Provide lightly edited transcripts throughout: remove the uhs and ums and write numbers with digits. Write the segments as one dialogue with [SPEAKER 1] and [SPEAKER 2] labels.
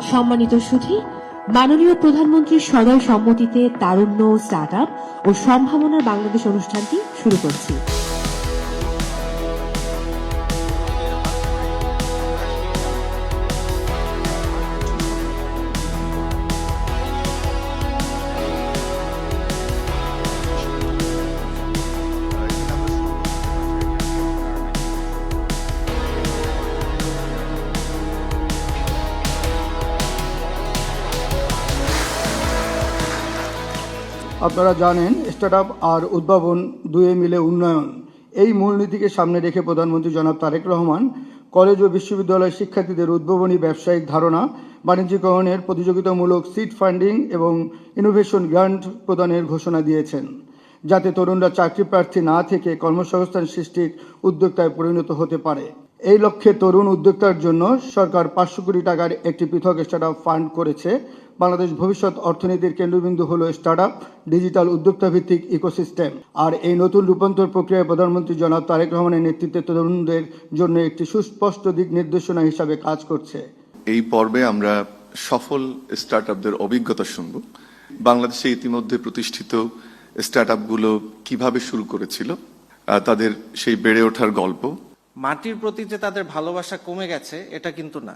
[SPEAKER 1] সম্মানিত সুধী, মাননীয় প্রধানমন্ত্রীর সদয় সম্মতিতে তারুণ্য, স্টার্টআপ ও সম্ভাবনার বাংলাদেশ অনুষ্ঠানটি শুরু করছি।
[SPEAKER 2] আপনারা জানেন, স্টার্টআপ আর উদ্ভাবন দুয়ে মিলে উন্নয়ন, এই মূলনীতিকে সামনে রেখে প্রধানমন্ত্রী জনাব তারেক রহমান কলেজ ও বিশ্ববিদ্যালয়ের শিক্ষার্থীদের উদ্ভাবনী ব্যবসায়িক ধারণা, বাণিজ্যিকরণের, প্রতিযোগিতামূলক সিড ফান্ডিং এবং ইনোভেশন গ্রান্ট প্রদানের ঘোষণা দিয়েছেন, যাতে তরুণরা চাকরি প্রার্থী না থেকে কর্মসংস্থান সৃষ্টির উদ্যোক্তায় পরিণত হতে পারে। এই লক্ষ্যে তরুণ উদ্যোক্তার জন্য সরকার 500 কোটি টাকার একটি পৃথক স্টার্টআপ ফান্ড করেছে। বাংলাদেশ ভবিষ্যৎ অর্থনীতির কেন্দ্রবিন্দু হলো স্টার্টআপ, ডিজিটাল উদ্যোক্তা ভিত্তিক ইকোসিস্টেম। আর এই নতুন রূপান্তর প্রক্রিয়ায় প্রধানমন্ত্রী জনাব তারেক রহমানের নেতৃত্বে তরুণদের জন্য একটি সুস্পষ্ট দিক নির্দেশনা হিসাবে কাজ করছে।
[SPEAKER 3] এই পর্বে আমরা সফল স্টার্টআপদের অভিজ্ঞতা শুনব। বাংলাদেশে ইতিমধ্যে প্রতিষ্ঠিত স্টার্টআপগুলো কিভাবে শুরু করেছিল, তাদের সেই বেড়ে ওঠার গল্প।
[SPEAKER 4] মাটির প্রতি যে তাদের ভালোবাসা কমে গেছে এটা কিন্তু না,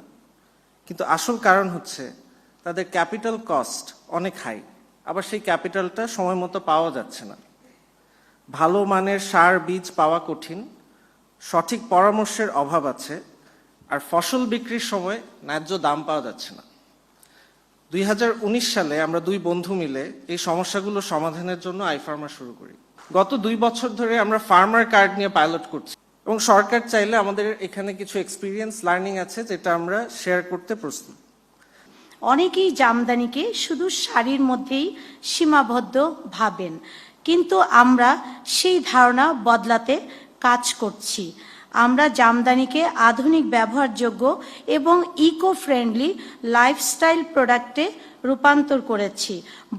[SPEAKER 4] কিন্তু আসল কারণ হচ্ছে তাদের ক্যাপিটাল কস্ট অনেক হাই, আবার সেই ক্যাপিটালটা সময় মতো পাওয়া যাচ্ছে না। ভালো মানের সার বীজ পাওয়া কঠিন, সঠিক পরামর্শের অভাব আছে, আর ফসল বিক্রির সময় ন্যায্য দাম পাওয়া যাচ্ছে না। 2019 সালে আমরা দুই বন্ধু মিলে এই সমস্যাগুলো সমাধানের জন্য আইফার্মার শুরু করি। গত 2 বছর ধরে আমরা ফার্মার কার্ড নিয়ে পাইলট করছি এবং সরকার চাইলে আমাদের এখানে কিছু এক্সপিরিয়েন্স লার্নিং আছে যেটা আমরা শেয়ার করতে প্রস্তুত।
[SPEAKER 5] অনেকেই জামদানিকে শুধু শাড়ির মধ্যেই সীমাবদ্ধ ভাবেন, কিন্তু আমরা সেই ধারণা বদলাতে কাজ করছি। আমরা জামদানিকে আধুনিক, ব্যবহারযোগ্য এবং ইকো ফ্রেন্ডলি লাইফস্টাইল প্রোডাক্টে রূপান্তর করেছি।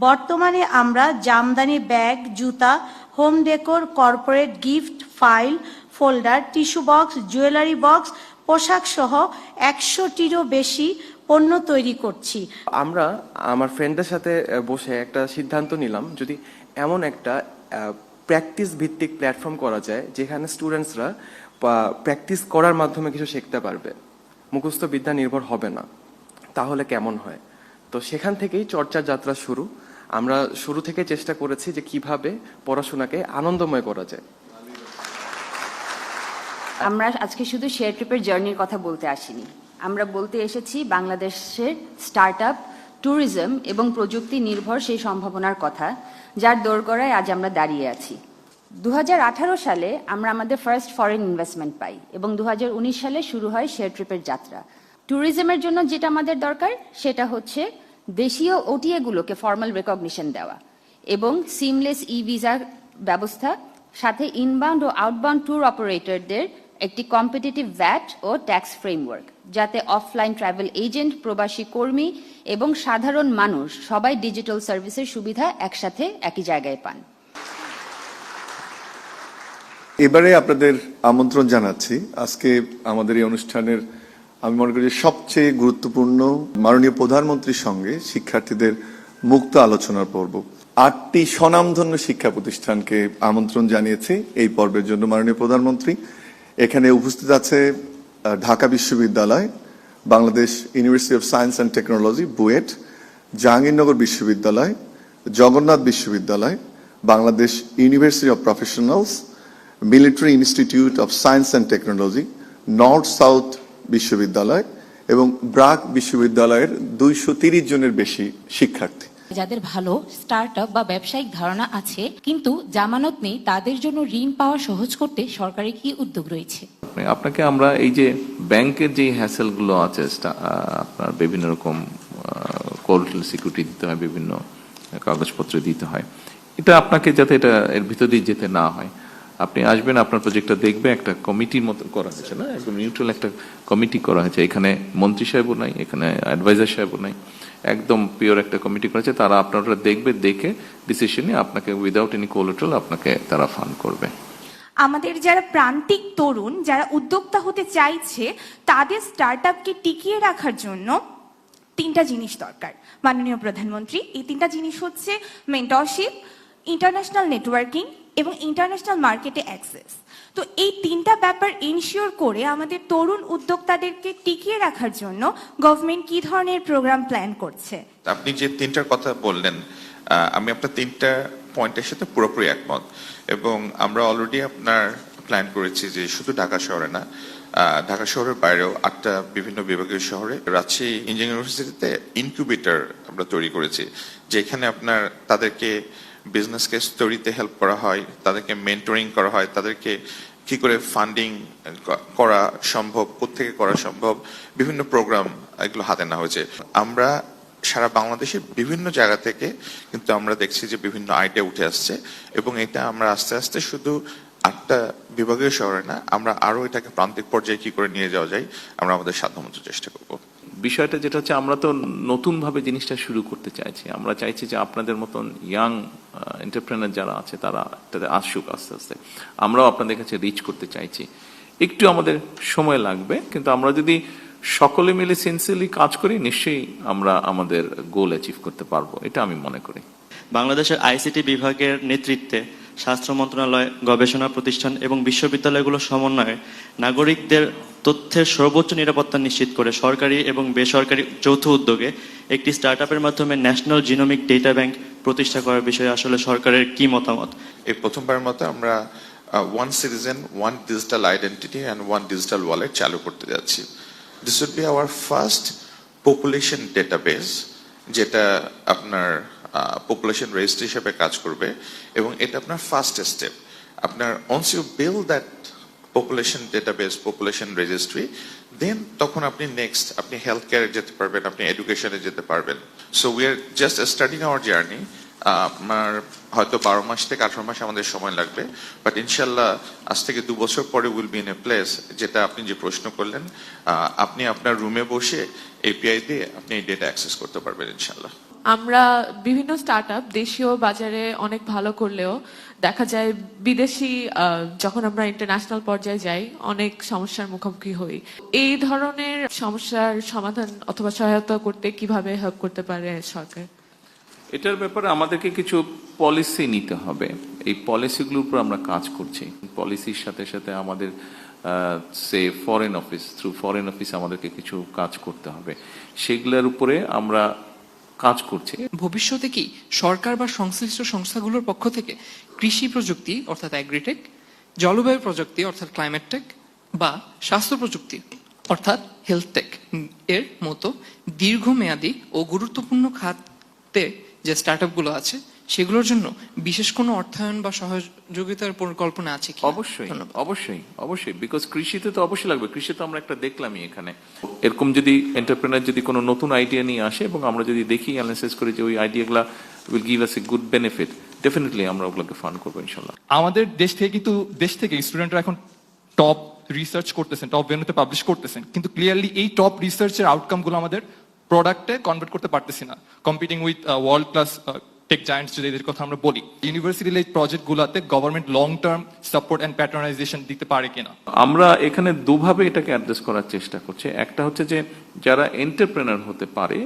[SPEAKER 5] বর্তমানে আমরা জামদানি ব্যাগ, জুতা, home decor, corporate gift, file, folder, tissue box, jewellery box, পোশাক সহ 100টিরও বেশি পণ্য তৈরি করছি।
[SPEAKER 6] আমরা আমার ফ্রেন্ডদের সাথে বসে একটা সিদ্ধান্ত নিলাম, যদি এমন একটা প্র্যাকটিস ভিত্তিক প্ল্যাটফর্ম করা যায় যেখানে স্টুডেন্টসরা প্র্যাকটিস করার মাধ্যমে কিছু শিখতে পারবে, মুখস্থ বিদ্যা নির্ভর হবে না, তাহলে কেমন হয়। তো সেখান থেকেই চর্চার যাত্রা শুরু। আমরা শুরু থেকে চেষ্টা করেছি যে কিভাবে পড়াশোনাকে আনন্দময় করা যায়।
[SPEAKER 7] আমরা আজকে শুধু শেয়ার ট্রিপের জার্নির কথা বলতে আসিনি, আমরা বলতে এসেছি বাংলাদেশের স্টার্টআপ, ট্যুরিজম এবং প্রযুক্তি নির্ভর সেই সম্ভাবনার কথা, যার দোরগোড়ায় আজ আমরা দাঁড়িয়ে আছি। 2018 সালে আমরা আমাদের ফার্স্ট ফরেন ইনভেস্টমেন্ট পাই এবং 2019 সালে শুরু হয় শেয়ার ট্রিপের যাত্রা। ট্যুরিজমের জন্য যেটা আমাদের দরকার সেটা হচ্ছে দেশীয় ওটিএগুলোকে ফর্মাল রেকগনিশন দেওয়া এবং সিমলেস ই ভিসার ব্যবস্থা, সাথে ইনবাউন্ড ও আউটবাউন্ড ট্যুর অপারেটরদের একটি কম্পিটিটিভ ভ্যাট ও ট্যাক্স ফ্রেমওয়ার্ক, যাতে অফলাইন ট্রাভেল এজেন্ট, প্রবাসী কর্মী এবং সাধারণ মানুষ সবাই ডিজিটাল সার্ভিসের সুবিধা একসাথে একই জায়গায় পান।
[SPEAKER 3] এবারে আপনাদের আমন্ত্রণ জানাচ্ছি আজকে আমাদের এই অনুষ্ঠানের, আমি মনে করি সবচেয়ে গুরুত্বপূর্ণ, মাননীয় প্রধানমন্ত্রীর সঙ্গে শিক্ষার্থীদের মুক্ত আলোচনার পর্ব। 8টি স্বনামধন্য শিক্ষা প্রতিষ্ঠানকে আমন্ত্রণ জানিয়েছে এই পর্বের জন্য মাননীয় প্রধানমন্ত্রী। এখানে উপস্থিত আছে ঢাকা বিশ্ববিদ্যালয়, Bangladesh university of science and technology BUET, Jahangirnagar বিশ্ববিদ্যালয়, জগন্নাথ বিশ্ববিদ্যালয়, Bangladesh university of professionals, military institute of science and technology, north south বিশ্ববিদ্যালয় এবং ব্রাক বিশ্ববিদ্যালয়ের 230 জনের বেশি শিক্ষার্থী।
[SPEAKER 8] যাদের ভালো স্টার্টআপ বা ব্যবসায়িক ধারণা আছে কিন্তু জামানত নেই, তাদের জন্য ঋণ পাওয়া সহজ করতে সরকারের কি উদ্যোগ রয়েছে?
[SPEAKER 9] আপনাকে আমরা এই যে ব্যাংকের যে হ্যাসেল গুলো আছে, আপনার বিভিন্ন রকম কোলাটারাল সিকিউরিটি দিতে হয়, বিভিন্ন কাগজপত্র দিতে হয়, এটা আপনাকে যাতে এটা এর ভিতর দিয়ে যেতে না হয়, আপনি আসবেন, আপনার প্রজেক্টটা দেখবে, একটা কমিটির মতো করা হয়েছে, না একদম নিউট্রাল একটা কমিটি করা হয়েছে। এখানে মন্ত্রী সাহেবও নাই, এখানে অ্যাডভাইজার সাহেবও নাই, একদম পিওর একটা কমিটি করেছে। তারা আপনারা দেখবে, দেখে ডিসিশনে আপনাকে উইদাউট এনি কোলাটারাল আপনাকে তারা ফান্ড করবে।
[SPEAKER 10] আমাদের যারা প্রান্তিক তরুণ, যারা উদ্যোক্তা হতে চাইছে, তাদের স্টার্টআপকে টিকিয়ে রাখার জন্য তিনটা জিনিস দরকার মাননীয় প্রধানমন্ত্রী। এই তিনটা জিনিস হচ্ছে মেন্টরশিপ, ইন্টারন্যাশনাল নেটওয়ার্কিং এবং ইন্টারন্যাশনাল মার্কেটে অ্যাক্সেস। তো এই তিনটা ব্যাপার ইনশিওর করে আমাদের তরুণ উদ্যোক্তাদেরকে টিকিয়ে রাখার জন্য গভর্নমেন্ট কি ধরনের প্রোগ্রাম প্ল্যান করছে?
[SPEAKER 11] আপনি যে তিনটার কথা বললেন, আমি আপনার তিনটা পয়েন্টের সাথে পুরোপুরি একমত, এবং আমরা অলরেডি আপনার প্ল্যান করেছি যে শুধু ঢাকা শহরে না, ঢাকা শহরের বাইরেও 8টা বিভিন্ন বিভাগীয় শহরে রাজশাহী ইঞ্জিনিয়ারিং ইউনিভার্সিটিতে ইনকিউবেটর আমরা তৈরি করেছি, যেখানে আপনার তাদেরকে বিজনেস কেস তৈরিতে হেল্প করা হয়, তাদেরকে মেন্টরিং করা হয়, তাদেরকে কি করে ফান্ডিং করা সম্ভব, কোত্থেকে করা সম্ভব, বিভিন্ন প্রোগ্রাম এগুলো হাতে নেওয়া হয়েছে। আমরা সারা বাংলাদেশের বিভিন্ন জায়গা থেকে কিন্তু আমরা দেখছি যে বিভিন্ন আইডিয়া উঠে আসছে, এবং এটা আমরা আস্তে আস্তে শুধু 8টা বিভাগীয় শহরে না, আমরা আরো এটাকে প্রান্তিক পর্যায়ে কি করে নিয়ে যাওয়া যায় আমরা আমাদের সাধ্যমতো চেষ্টা করব।
[SPEAKER 9] বিষয়টা যেটা হচ্ছে, আমরা তো নতুন ভাবে জিনিসটা শুরু করতে চাইছি। আমরা চাইছি যে আপনাদের মতন ইয়াং এন্টারপ্রেনার যারা আছে তারা তাদের আসুক আস্তে আস্তে। আমরাও আপনাদের কাছে রিচ করতে চাইছি, একটু আমাদের সময় লাগবে, কিন্তু আমরা যদি সকলে মিলে সিনসিয়ারলি কাজ করি নিশ্চয়ই আমরা আমাদের গোল অ্যাচিভ করতে পারবো, এটা আমি মনে করি।
[SPEAKER 12] বাংলাদেশের আইসিটি বিভাগের নেতৃত্বে স্বাস্থ্য মন্ত্রণালয়, গবেষণা প্রতিষ্ঠান এবং বিশ্ববিদ্যালয়গুলোর সমন্বয়ে নাগরিকদের তথ্যের সর্বোচ্চ নিরাপত্তা নিশ্চিত করে সরকারি এবং বেসরকারি যৌথ উদ্যোগে একটি স্টার্টআপের মাধ্যমে ন্যাশনাল জিনোমিক ডেটা ব্যাংক প্রতিষ্ঠা করার বিষয়ে আসলে সরকারের কি মতামত?
[SPEAKER 11] এই প্রথমবার মতো আমরা one citizen, one digital identity and one digital wallet চালু করতে যাচ্ছি। This would be our first population database, যেটা আপনার পপুলেশন রেজিস্ট্রি হিসেবে কাজ করবে, এবং এটা আপনার ফার্স্ট স্টেপ। আপনার once you build that population database, population registry, then তখন আপনি নেক্সট আপনি হেলথ কেয়ারে যেতে পারবেন, আপনি এডুকেশনে যেতে পারবেন। So we are just starting hour journey. আপনার হয়তো 12 মাস থেকে 18 মাস আমাদের সময় লাগবে, বাট ইনশাল্লাহ আজ থেকে 2 বছর পরে will be in a place, যেটা আপনি যে প্রশ্ন করলেন, আপনি আপনার রুমে বসে এপিআই দিয়ে আপনি এই ডেটা অ্যাক্সেস করতে পারবেন ইনশাল্লাহ।
[SPEAKER 13] আমরা বিভিন্ন স্টার্টআপ দেশীয় বাজারে অনেক ভালো করলেও দেখা যায় বিদেশি যখন আমরা ইন্টারন্যাশনাল পর্যায়ে যাই অনেক সমস্যার মুখোমুখি হই। এই ধরনের সমস্যার সমাধান অথবা সহায়তা করতে কিভাবে হেল্প করতে পারে সরকার?
[SPEAKER 9] এটার ব্যাপারে আমাদেরকে কিছু পলিসি নিতে হবে। এই পলিসিগুলোর উপর আমরা কাজ করছি। পলিসির সাথে সাথে আমাদের foreign office, through foreign office আমাদেরকে কিছু কাজ করতে হবে, সেগুলোর উপরে আমরা কাজ করছে।
[SPEAKER 14] ভবিষ্যতে কি সরকার বা সংশ্লিষ্ট সংস্থাগুলোর পক্ষ থেকে কৃষি প্রযুক্তি অর্থাৎ অ্যাগ্রিটেক, জলবায়ু প্রযুক্তি অর্থাৎ ক্লাইমেট টেক বা স্বাস্থ্য প্রযুক্তি অর্থাৎ হেলথ টেক এর মতো দীর্ঘমেয়াদী ও গুরুত্বপূর্ণ খাতে যে স্টার্টআপগুলো আছে সেগুলোর জন্য বিশেষ কোনো অর্থায়ন বা সহযোগিতার পরিকল্পনা আছে কি?
[SPEAKER 9] অবশ্যই অবশ্যই অবশ্যই, বিকজ কৃষিতে তো অবশ্যই লাগবে। কৃষি তো আমরা একটা দেখলামই এখানে। এরকম যদি এন্টারপ্রেনার যদি কোনো নতুন আইডিয়া নিয়ে আসে এবং আমরা যদি দেখি অ্যানালাইসিস করি যে ওই আইডিয়াগুলো will give us a good benefit, definitely আমরা ওগুলোকে ফান্ড করবো ইনশাল্লাহ।
[SPEAKER 15] আমাদের দেশ থেকে স্টুডেন্টরা এখন টপ রিসার্চ করতেছেন, টপ ভেন্যুতে পাবলিশ করতেছেন, কিন্তু ক্লিয়ারলি এই টপ রিসার্চের আউটকাম গুলো আমাদের প্রোডাক্টে কনভার্ট করতে পারতেছি না, competing with world class tech giants যদি এদের কথা আমরা বলি। ইউনিভার্সিটির এই প্রজেক্টগুলোতে government long term support and patronization দিতে পারে কিনা?
[SPEAKER 9] আমরা এখানে দুভাবে এটাকে অ্যাড্রেস করার চেষ্টা করছি। একটা হচ্ছে যে যারা এন্টারপ্রেনার হতে পারে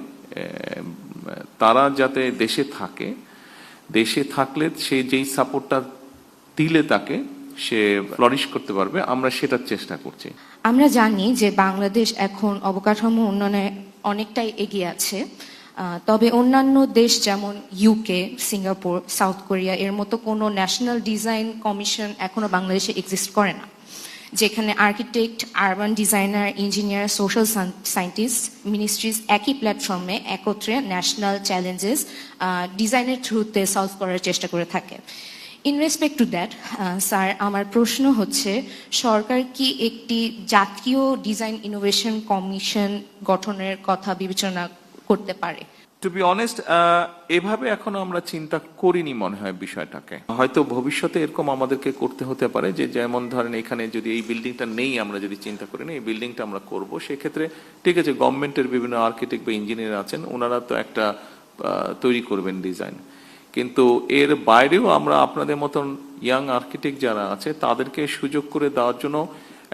[SPEAKER 9] তারা যাতে দেশে থাকে, দেশে থাকলে সে যেই সাপোর্টটা দিলে তাকে সে ফ্লারিশ করতে পারবে, আমরা সেটার চেষ্টা করছি।
[SPEAKER 8] আমরা জানি যে বাংলাদেশ এখন অবকাঠামো উন্নয়নে অনেকটাই এগিয়ে আছে, তবে অন্যান্য দেশ যেমন ইউকে, সিঙ্গাপুর, সাউথ কোরিয়া এর মতো কোনো ন্যাশনাল ডিজাইন কমিশন এখনো বাংলাদেশে এক্সিস্ট করে না, যেখানে architect, urban designer, engineer, social scientist, ministries একই প্ল্যাটফর্মে একত্রে ন্যাশনাল চ্যালেঞ্জেস ডিজাইনের থ্রুতে সলভ করার চেষ্টা করে থাকে। In respect to that sir, আমার প্রশ্ন হচ্ছে সরকার কি একটি জাতীয় ডিজাইন ইনোভেশন কমিশন গঠনের কথা বিবেচনা করতে পারে?
[SPEAKER 9] টু বি অনেস্ট, এভাবে এখনো আমরা চিন্তা করিনি মনে হয় বিষয়টাকে। হয়তো ভবিষ্যতে এরকম আমাদেরকে করতে হতে পারে যে যেমন ধরেন এখানে যদি এই বিল্ডিংটা নেই, আমরা যদি চিন্তা করি না এই বিল্ডিংটা আমরা করব, সেক্ষেত্রে ঠিক আছে গভর্নমেন্টের বিভিন্ন আর্কিটেক্ট বা ইঞ্জিনিয়ার আছেন, ওনারা তো একটা তৈরি করবেন ডিজাইন, কিন্তু এর বাইরেও আমরা আপনাদের মতন ইয়াং আর্কিটেক্ট যারা আছে তাদেরকে সুযোগ করে দেওয়ার জন্য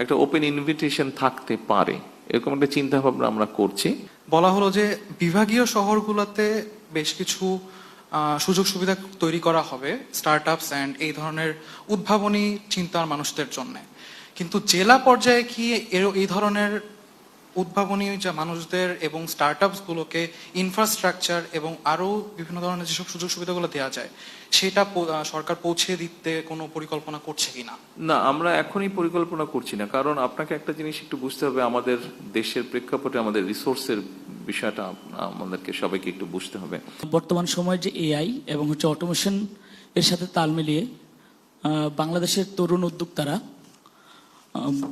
[SPEAKER 9] একটা ওপেন ইনভিটেশন থাকতে পারে। এরকম একটা চিন্তা ভাবনা আমরা করছি।
[SPEAKER 16] বলা হলো যে বিভাগীয় শহরগুলোতে বেশ কিছু সুযোগ সুবিধা তৈরি করা হবে স্টার্টআপস অ্যান্ড এই ধরনের উদ্ভাবনী চিন্তার মানুষদের জন্য, কিন্তু জেলা পর্যায়ে কি এই ধরনের উদ্ভাবনী যে মানুষদের এবং স্টার্টআপস গুলোকে ইনফ্রাস্ট্রাকচার এবং আরো বিভিন্ন ধরনের যেসব সুযোগ সুবিধাগুলো দেওয়া যায় সেটা সরকার পৌঁছে দিতে কোনো পরিকল্পনা করছে কিনা?
[SPEAKER 9] না, আমরা এখনই পরিকল্পনা করছি না, কারণ আপনাকে একটা জিনিস একটু বুঝতে হবে, আমাদের দেশের প্রেক্ষাপটে আমাদের রিসোর্সের বিষয়টা আমাদেরকে সবাইকে একটু বুঝতে হবে।
[SPEAKER 17] বর্তমান সময়ে যে এআই এবং অটোমেশন এর সাথে তাল মিলিয়ে বাংলাদেশের তরুণ উদ্যোক্তারা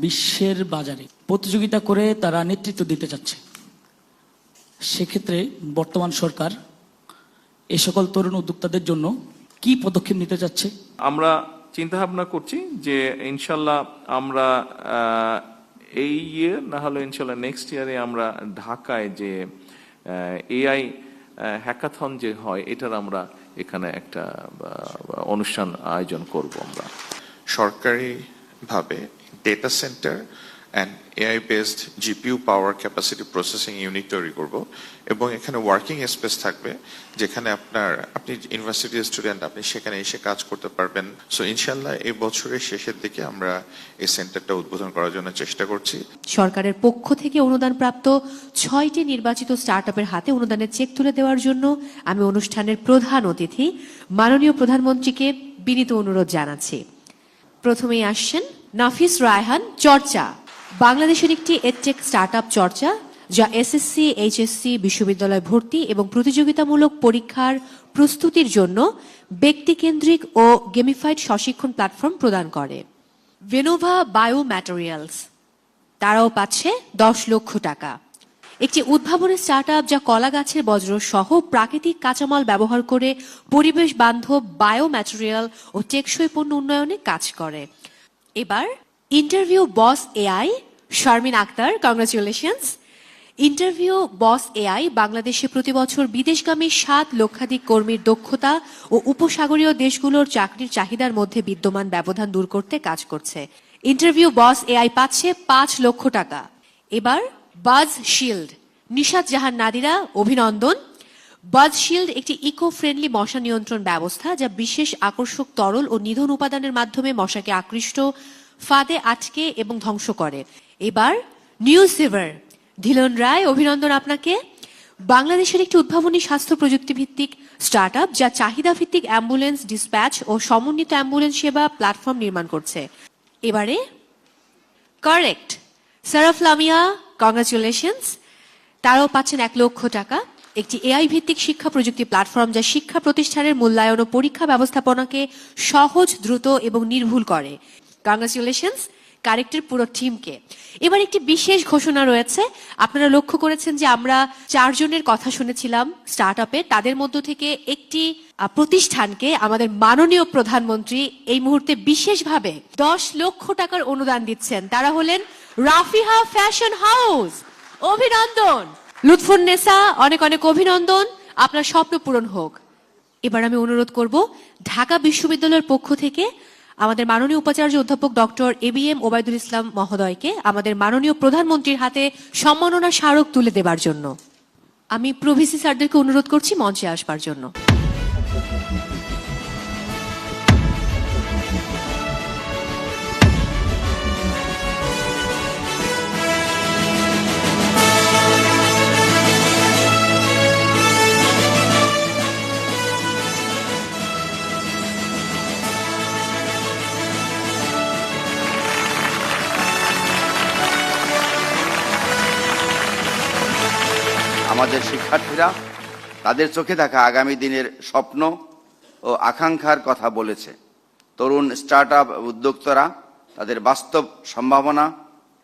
[SPEAKER 17] বিশ্বের বাজারে প্রতিযোগিতা করে তারা নেতৃত্ব দিতে চাচ্ছে। সেক্ষেত্রে বর্তমান সরকার এই সকল তরুণ উদ্যোক্তাদের জন্য কি পদক্ষেপ নিতে চাচ্ছে?
[SPEAKER 9] আমরা চিন্তা ভাবনা করছি যে ইনশাল্লাহ আমরা এই ইয়ার না হলে ইনশাল্লাহ নেক্সট ইয়ারে আমরা ঢাকায় যে এআই হ্যাকাথন যে হয় এটার আমরা এখানে একটা অনুষ্ঠান আয়োজন করব। আমরা
[SPEAKER 11] সরকারিভাবে data centre and AI based GPU power capacity processing unit তৈরি করব এবং এখানে ওয়ার্কিং স্পেস থাকবে যেখানে আপনি ইউনিভার্সিটির স্টুডেন্ট, আপনি সেখানে এসে কাজ করতে পারবেন। সো ইনশাল্লাহ এই বছরের শেষের দিকে আমরা এই সেন্টারটা উদ্বোধন করার জন্য চেষ্টা করছি।
[SPEAKER 1] সরকারের পক্ষ থেকে অনুদানপ্রাপ্ত 6টি নির্বাচিত স্টার্টআপের হাতে অনুদানের চেক তুলে দেওয়ার জন্য আমি অনুষ্ঠানের প্রধান অতিথি মাননীয় প্রধানমন্ত্রীকে বিনীত অনুরোধ জানাচ্ছি। প্রথমেই আসছেন নাফিস রায়হান। চর্চা বাংলাদেশের একটি এডটেক স্টার্টআপ চর্চা, যা এসএসসি, এইচএসসি, বিশ্ববিদ্যালয় ভর্তি এবং প্রতিযোগিতামূলক পরীক্ষার প্রস্তুতির জন্য ব্যক্তিকেন্দ্রিক ও গেমিফাইড প্রশিক্ষণ প্ল্যাটফর্ম প্রদান করে। ভেনোভা বায়ো ম্যাটেরিয়ালস, তারাও পাচ্ছে 10 লক্ষ টাকা। একটি উদ্ভাবনী স্টার্টআপ যা কলা গাছের বজ্র সহ প্রাকৃতিক কাঁচামাল ব্যবহার করে পরিবেশ বান্ধব বায়ো ম্যাটেরিয়াল ও টেকসই পণ্য উন্নয়নে কাজ করে। এবার interview boss AI, Sharmin Akter, congratulations. Interview boss AI বাংলাদেশে প্রতি বছর বিদেশগামী 7 লক্ষাধিক কর্মীর দক্ষতা ও উপসাগরীয় দেশগুলোর চাকরির চাহিদার মধ্যে বিদ্যমান ব্যবধান দূর করতে কাজ করছে। ইন্টারভিউ বস এআই পাচ্ছে 5 লক্ষ টাকা। এবার বাজ শিল্ড, নিশাত জাহান নাদিরা, অভিনন্দন। বাজ শিল্ড একটি ইকো ফ্রেন্ডলি মশা নিয়ন্ত্রণ ব্যবস্থা যা বিশেষ আকর্ষক তরল ও নিধন উপাদানের মাধ্যমে মশাকে আকৃষ্ট, ফাঁদে আটকে এবং ধ্বংস করে। এবার নিউ সিভার, ধিলন রায়, অভিনন্দন আপনাকে। বাংলাদেশের একটি উদ্ভাবনী স্বাস্থ্য প্রযুক্তি ভিত্তিক স্টার্টআপ যা চাহিদা ভিত্তিক অ্যাম্বুলেন্স ডিসপ্যাচ ও সমন্বিত অ্যাম্বুলেন্স সেবা প্ল্যাটফর্ম নির্মাণ করছে। এবারে কারেক্ট, সারাফ লামিয়া, কংগ্রাচুলেশনস, তারাও পাচ্ছেন 1 লক্ষ টাকা। একটি এআই ভিত্তিক শিক্ষা প্রযুক্তি প্ল্যাটফর্ম যা শিক্ষা প্রতিষ্ঠানের মূল্যায়ন ও পরীক্ষা ব্যবস্থাপনাকে সহজ, দ্রুত এবং নির্ভুল করে। কংগ্রাচুলেশনস কারেক্টের পুরো টিমকে। এবার একটি বিশেষ ঘোষণা রয়েছে। আপনারা লক্ষ্য করেছেন যে আমরা 4 জনের কথা শুনেছিলাম স্টার্টআপে, তাদের মধ্য থেকে একটি প্রতিষ্ঠানকে আমাদের মাননীয় প্রধানমন্ত্রী এই মুহূর্তে বিশেষভাবে 10 লক্ষ টাকার অনুদান দিচ্ছেন। তারা হলেন রাফিহা ফ্যাশন হাউস। অভিনন্দন। লুৎফুন্নেসা, অনেক অনেক অভিনন্দন, আপনার স্বপ্ন পূরণ হোক। এবার আমি অনুরোধ করব ঢাকা বিশ্ববিদ্যালয়ের পক্ষ থেকে আমাদের মাননীয় উপাচার্য অধ্যাপক ডক্টর এবিএম ওবায়দুল ইসলাম মহোদয়কে আমাদের মাননীয় প্রধানমন্ত্রীর হাতে সম্মাননা স্মারক তুলে দেবার জন্য আমি প্রভিসি স্যারদেরকে অনুরোধ করছি মঞ্চে আসবার জন্য।
[SPEAKER 18] আমাদের শিক্ষার্থীরা তাদের চোখে দেখা আগামী দিনের স্বপ্ন ও আকাঙ্ক্ষার কথা বলেছে। তরুণ স্টার্টআপ উদ্যোক্তারা তাদের বাস্তব সম্ভাবনা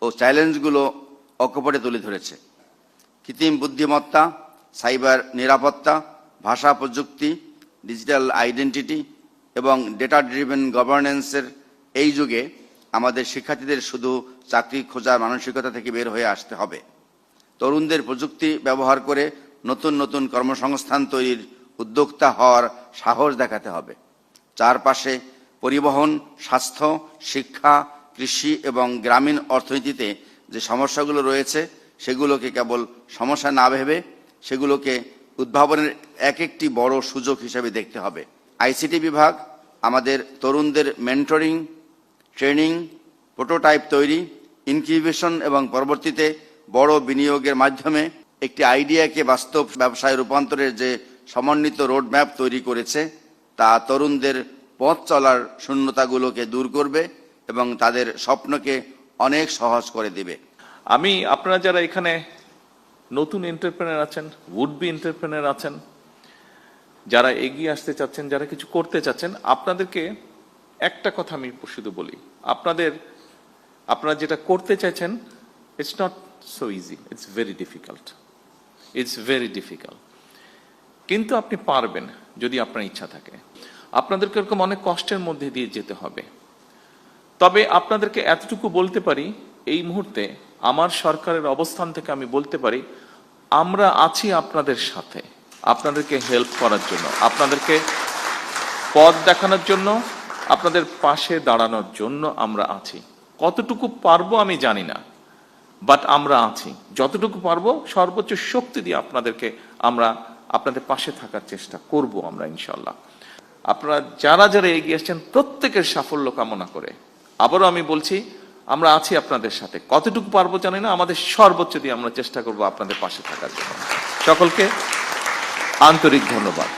[SPEAKER 18] ও চ্যালেঞ্জগুলো অকপটে তুলে ধরেছে। কৃত্রিম বুদ্ধিমত্তা, সাইবার নিরাপত্তা, ভাষা প্রযুক্তি, ডিজিটাল আইডেন্টিটি এবং ডেটা ড্রিভেন গভর্নেন্সের এই যুগে আমাদের শিক্ষার্থীদের শুধু চাকরি খোঁজার মানসিকতা থেকে বের হয়ে আসতে হবে। তরুণদের প্রযুক্তি ব্যবহার করে নতুন নতুন কর্মসংস্থান তৈরির উদ্যোক্তা হওয়ার সাহস দেখাতে হবে। চারপাশে পরিবহন, স্বাস্থ্য, শিক্ষা, কৃষি এবং গ্রামীণ অর্থনীতিতে যে সমস্যাগুলো রয়েছে সেগুলোকে কেবল সমস্যা না ভেবে সেগুলোকে উদ্ভাবনের এক একটি বড় সুযোগ হিসেবে দেখতে হবে। আইসিটি বিভাগ আমাদের তরুণদের মেন্টরিং, ট্রেনিং, প্রোটোটাইপ তৈরি, ইনকিউবেশন এবং পরবর্তীতে বড় বিনিয়োগের মাধ্যমে একটি আইডিয়াকে বাস্তব ব্যবসায় রূপান্তরের যে সমন্বিত রোডম্যাপ তৈরি করেছে তা তরুণদের পথ চলার শূন্যতাগুলোকে দূর করবে এবং তাদের স্বপ্নকে অনেক সহজ করে দিবে।
[SPEAKER 9] আমি আপনারা যারা এখানে নতুন এন্টারপ্রেনার আছেন, উড বি এন্টারপ্রেনার আছেন, যারা এগিয়ে আসতে চাচ্ছেন, যারা কিছু করতে চাচ্ছেন, আপনাদেরকে একটা কথা আমি শুধু বলি, আপনারা যেটা করতে চাইছেন, it's not so easy, it's very difficult, it's very difficult, কিন্তু আপনি পারবেন যদি আপনার ইচ্ছা থাকে। আপনাদেরকে এরকম অনেক কষ্টের মধ্যে দিয়ে যেতে হবে। তবে আপনাদেরকে এতটুকু বলতে পারি, এই মুহূর্তে আমার সরকারের অবস্থান থেকে আমি বলতে পারি, আমরা আছি আপনাদের সাথে, আপনাদেরকে হেল্প করার জন্য, আপনাদেরকে পথ দেখানোর জন্য, আপনাদের পাশে দাঁড়ানোর জন্য আমরা আছি। কতটুকু পারবো আমি জানি না, বাট আমরা আছি। যতটুকু পারবো সর্বোচ্চ শক্তি দিয়ে আমরা আপনাদের পাশে থাকার চেষ্টা করব আমরা ইনশাল্লাহ। আপনারা যারা যারা এগিয়ে আসছেন প্রত্যেকের সাফল্য কামনা করে আবারও আমি বলছি, আমরা আছি আপনাদের সাথে। কতটুকু পারবো জানি না, আমাদের সর্বোচ্চ দিয়ে আমরা চেষ্টা করব আপনাদের পাশে থাকার জন্য। সকলকে আন্তরিক ধন্যবাদ।